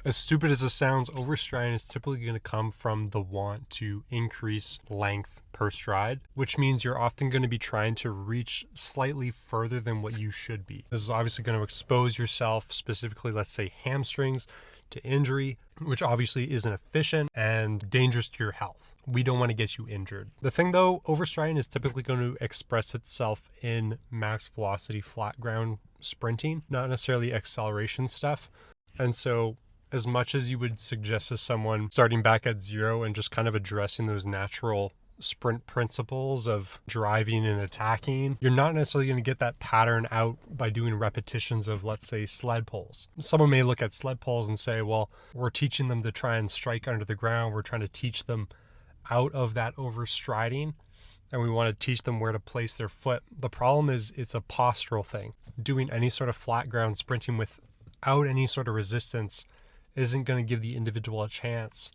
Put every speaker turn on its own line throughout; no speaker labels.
As stupid as it sounds, overstriding is typically going to come from the want to increase length per stride, which means you're often going to be trying to reach slightly further than what you should be. This is obviously going to expose yourself, specifically, let's say hamstrings, to injury, which obviously isn't efficient and dangerous to your health. We don't want to get you injured. The thing though, overstriding is typically going to express itself in max velocity flat ground sprinting, not necessarily acceleration stuff. And so as much as you would suggest to someone starting back at zero and just kind of addressing those natural sprint principles of driving and attacking, you're not necessarily going to get that pattern out by doing repetitions of, let's say, sled pulls. Someone may look at sled pulls and say, well, we're teaching them to try and strike under the ground. We're trying to teach them out of that overstriding, and we want to teach them where to place their foot. The problem is it's a postural thing. Doing any sort of flat ground sprinting without any sort of resistance isn't going to give the individual a chance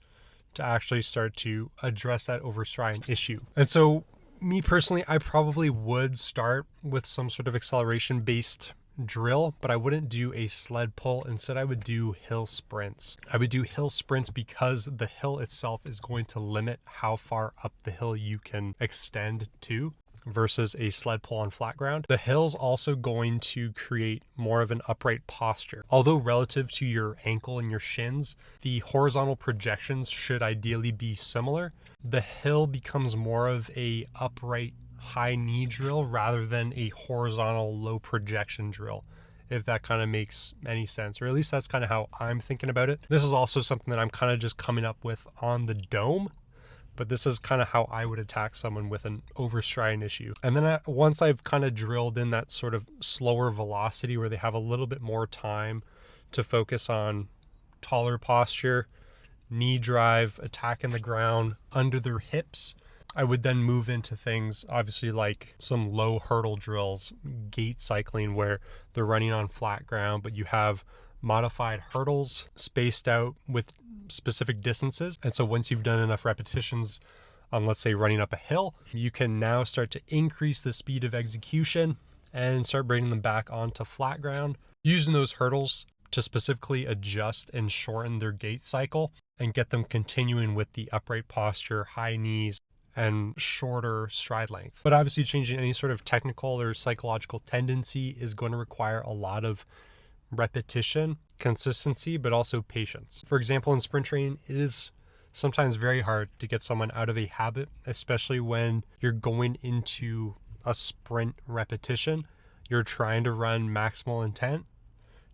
to actually start to address that overstriding issue. And so me personally, I probably would start with some sort of acceleration based drill, but I wouldn't do a sled pull. Instead, I would do hill sprints. I would do hill sprints because the hill itself is going to limit how far up the hill you can extend to versus a sled pull on flat ground. The hill's also going to create more of an upright posture. Although relative to your ankle and your shins, the horizontal projections should ideally be similar. The hill becomes more of a upright high knee drill rather than a horizontal low projection drill, if that kind of makes any sense, or at least that's kind of how I'm thinking about it. This is also something that I'm kind of just coming up with on the dome, but this is kind of how I would attack someone with an overstriding issue. And then once I've kind of drilled in that sort of slower velocity where they have a little bit more time to focus on taller posture, knee drive, attacking the ground under their hips, I would then move into things obviously like some low hurdle drills, gait cycling, where they're running on flat ground, but you have modified hurdles spaced out with specific distances. And so once you've done enough repetitions on, let's say, running up a hill, you can now start to increase the speed of execution and start bringing them back onto flat ground, using those hurdles to specifically adjust and shorten their gait cycle and get them continuing with the upright posture, high knees, and shorter stride length. But obviously changing any sort of technical or psychological tendency is going to require a lot of repetition, consistency, but also patience. For example, in sprint training, it is sometimes very hard to get someone out of a habit, especially when you're going into a sprint repetition. You're trying to run maximal intent,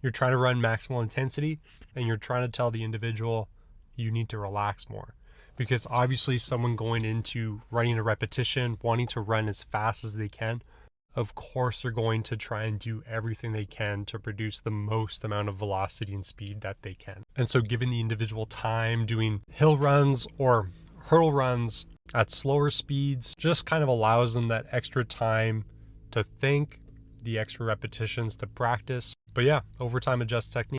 you're trying to run maximal intensity, and you're trying to tell the individual you need to relax more. Because obviously someone going into running a repetition, wanting to run as fast as they can, of course they're going to try and do everything they can to produce the most amount of velocity and speed that they can. And so giving the individual time doing hill runs or hurdle runs at slower speeds just kind of allows them that extra time to think, the extra repetitions to practice. But yeah, overtime adjust technique.